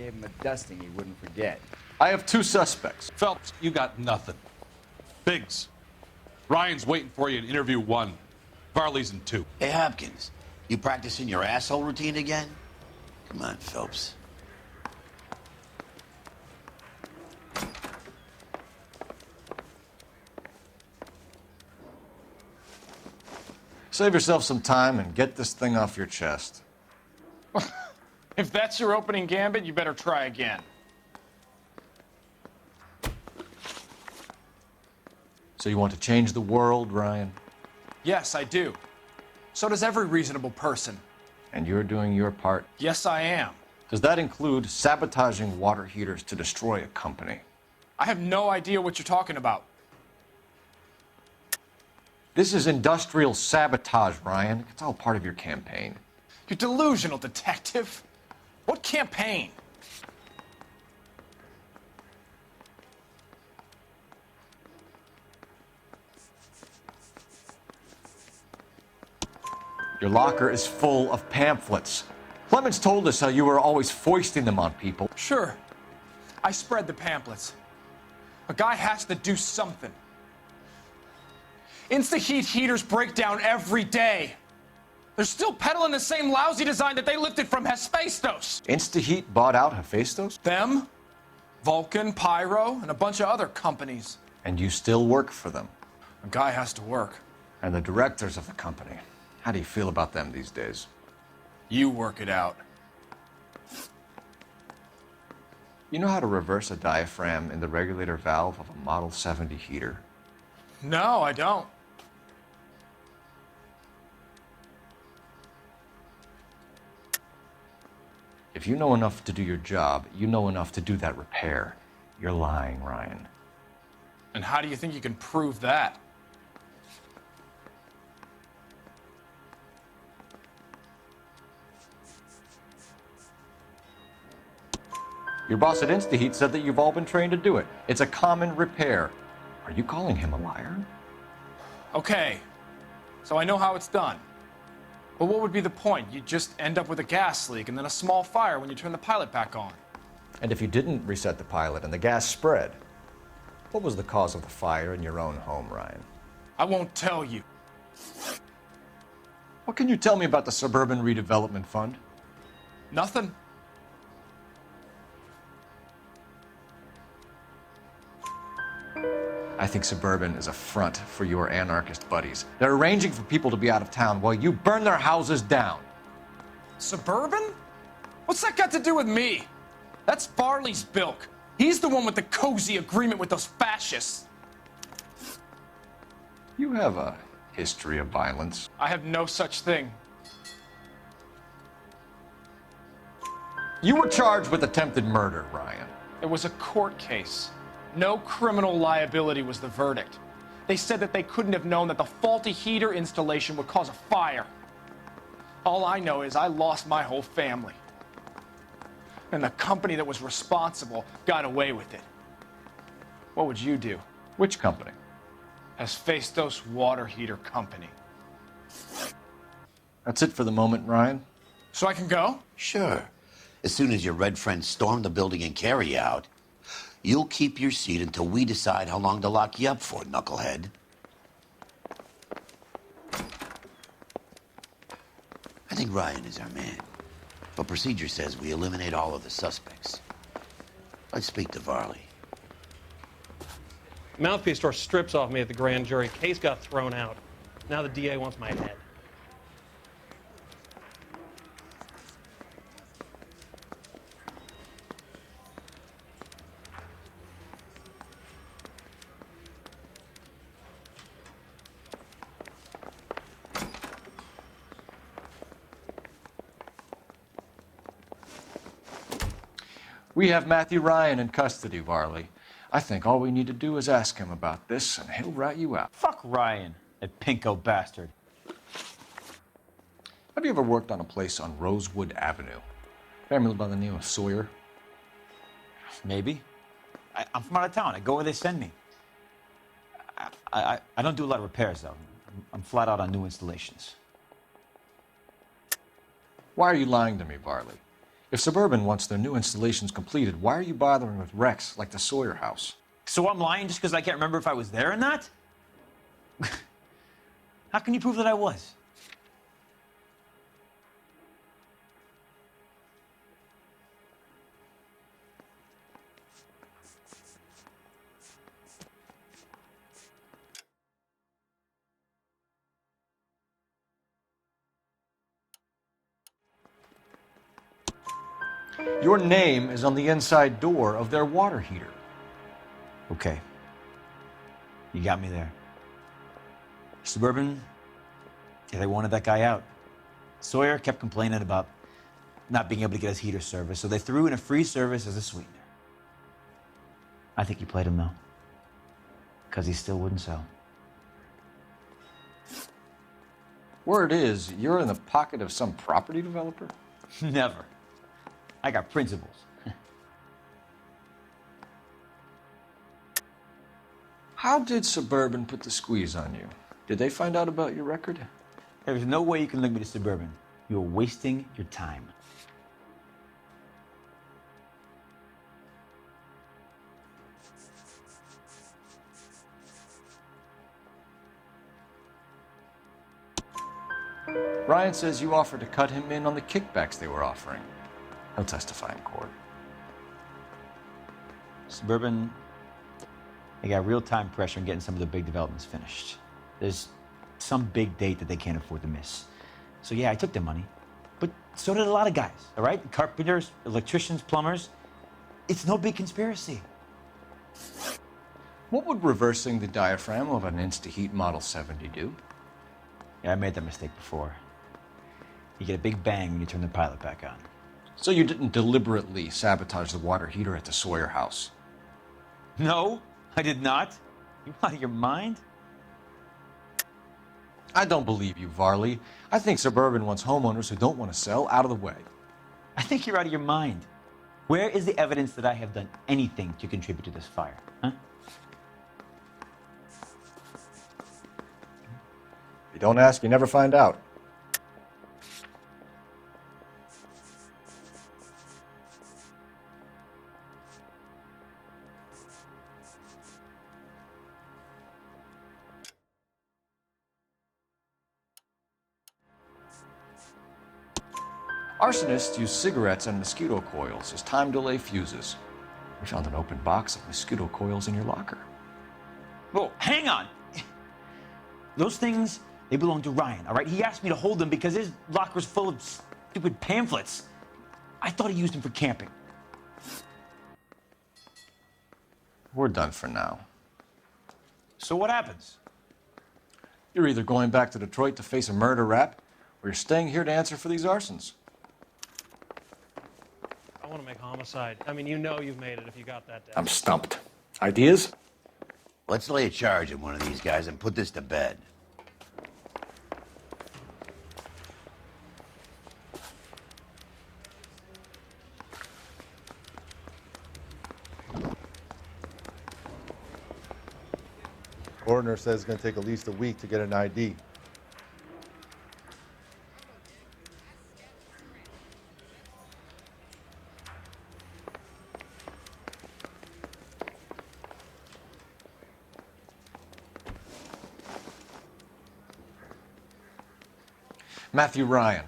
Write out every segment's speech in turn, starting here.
gave him a dusting he wouldn't forget. I have two suspects. Phelps, you got nothing. Biggs, Ryan's waiting for you in interview 1. Varley's in 2. Hey, Hopkins, you practicing your asshole routine again? Come on, Phelps. Save yourself some time and get this thing off your chest. If that's your opening gambit, you better try again. So you want to change the world, Ryan? Yes, I do. So does every reasonable person. And you're doing your part? Yes, I am. Does that include sabotaging water heaters to destroy a company? I have no idea what you're talking about. This is industrial sabotage, Ryan. It's all part of your campaign. You're delusional, detective. What campaign? Your locker is full of pamphlets. Clemens told us how you were always foisting them on people. Sure. I spread the pamphlets. A guy has to do something. Insta-heat heaters break down every day. They're still peddling the same lousy design that they lifted from Hephaestus. InstaHeat bought out Hephaestus? Them, Vulcan, Pyro, and a bunch of other companies. And you still work for them. A guy has to work. And the directors of the company. How do you feel about them these days? You work it out. You know how to reverse a diaphragm in the regulator valve of a Model 70 heater? No, I don't. If you know enough to do your job, you know enough to do that repair. You're lying, Ryan. And how do you think you can prove that? Your boss at InstaHeat said that you've all been trained to do it. It's a common repair. Are you calling him a liar? Okay, so I know how it's done. But what would be the point? You just end up with a gas leak and then a small fire when you turn the pilot back on. And if you didn't reset the pilot and the gas spread, what was the cause of the fire in your own home, Ryan? I won't tell you. What can you tell me about the Suburban Redevelopment Fund? Nothing. I think Suburban is a front for your anarchist buddies. They're arranging for people to be out of town while you burn their houses down. Suburban? What's that got to do with me? That's Varley's bilk. He's the one with the cozy agreement with those fascists. You have a history of violence. I have no such thing. You were charged with attempted murder, Ryan. It was a court case. No criminal liability was the verdict. They said that they couldn't have known that the faulty heater installation would cause a fire. All I know is I lost my whole family. And the company that was responsible got away with it. What would you do? Which company? Hephaestus Water Heater Company. That's it for the moment, Ryan. So I can go? Sure. As soon as your red friends storm the building and carry out, you'll keep your seat until we decide how long to lock you up for, knucklehead. I think Ryan is our man. But procedure says we eliminate all of the suspects. Let's speak to Varley. Mouthpiece tore strips off me at the grand jury. Case got thrown out. Now the DA wants my head. We have Matthew Ryan in custody, Varley. I think all we need to do is ask him about this, and he'll rat you out. Fuck Ryan, that pinko bastard. Have you ever worked on a place on Rosewood Avenue? Family by the name of Sawyer? Maybe. I'm from out of town. I go where they send me. I don't do a lot of repairs, though. I'm flat out on new installations. Why are you lying to me, Varley? If Suburban wants their new installations completed, why are you bothering with wrecks like the Sawyer house? So I'm lying just because I can't remember if I was there or not? How can you prove that I was? Your name is on the inside door of their water heater. Okay. You got me there. Suburban, yeah, they wanted that guy out. Sawyer kept complaining about not being able to get his heater service, so they threw in a free service as a sweetener. I think he played him, though, because he still wouldn't sell. Word is, you're in the pocket of some property developer? Never. I got principles. How did Suburban put the squeeze on you? Did they find out about your record? There's no way you can link me to Suburban. You're wasting your time. Ryan says you offered to cut him in on the kickbacks they were offering. He'll testify in court. Suburban, they got real-time pressure on getting some of the big developments finished. There's some big date that they can't afford to miss. So yeah, I took their money, but so did a lot of guys, all right? Carpenters, electricians, plumbers. It's no big conspiracy. What would reversing the diaphragm of an Insta-Heat Model 70 do? Yeah, I made that mistake before. You get a big bang when you turn the pilot back on. So you didn't deliberately sabotage the water heater at the Sawyer house? No, I did not. You out of your mind? I don't believe you, Varley. I think Suburban wants homeowners who don't want to sell out of the way. I think you're out of your mind. Where is the evidence that I have done anything to contribute to this fire, huh? If you don't ask, you never find out. Arsonists use cigarettes and mosquito coils as time delay fuses. We found an open box of mosquito coils in your locker. Whoa, hang on. Those things, they belong to Ryan, all right? He asked me to hold them because his locker's full of stupid pamphlets. I thought he used them for camping. We're done for now. So what happens? You're either going back to Detroit to face a murder rap, or you're staying here to answer for these arsons. I want to make homicide. I mean, you know you've made it if you got that down. I'm stumped. Ideas? Let's lay a charge on one of these guys and put this to bed. Coroner says it's going to take at least a week to get an ID. Matthew Ryan,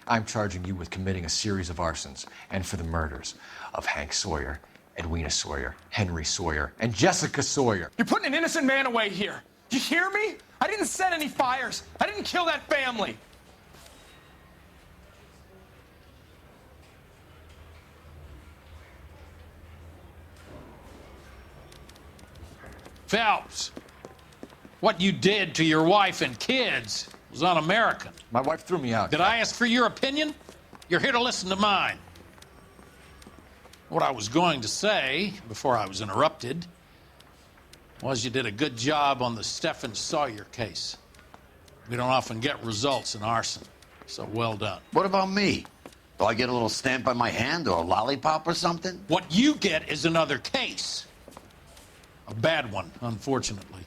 I'm charging you with committing a series of arsons and for the murders of Hank Sawyer, Edwina Sawyer, Henry Sawyer, and Jessica Sawyer. You're putting an innocent man away here. You hear me? I didn't set any fires. I didn't kill that family. Phelps, what you did to your wife and kids was un-American. My wife threw me out. Did I ask for your opinion? You're here to listen to mine. What I was going to say, before I was interrupted, was you did a good job on the Stephen Sawyer case. We don't often get results in arson, so well done. What about me? Do I get a little stamp on my hand or a lollipop or something? What you get is another case. A bad one, unfortunately.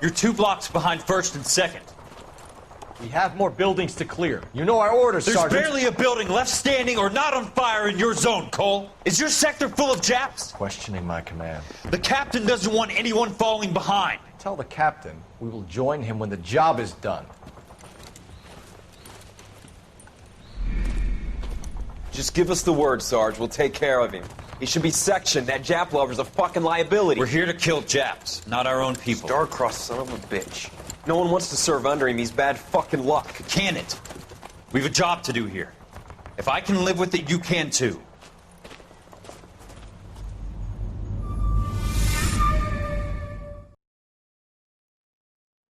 You're 2 blocks behind 1st and 2nd. We have more buildings to clear. You know our orders, There's Sergeant. barely a building left standing or not on fire in your zone, Cole. Is your sector full of Japs? Questioning my command. The captain doesn't want anyone falling behind. Tell the captain we will join him when the job is done. Just give us the word, Sarge. We'll take care of him. He should be sectioned. That Jap lover's a fucking liability. We're here to kill Japs, not our own people. Star-crossed son of a bitch. No one wants to serve under him. He's bad fucking luck. Can it? We've a job to do here. If I can live with it, you can too.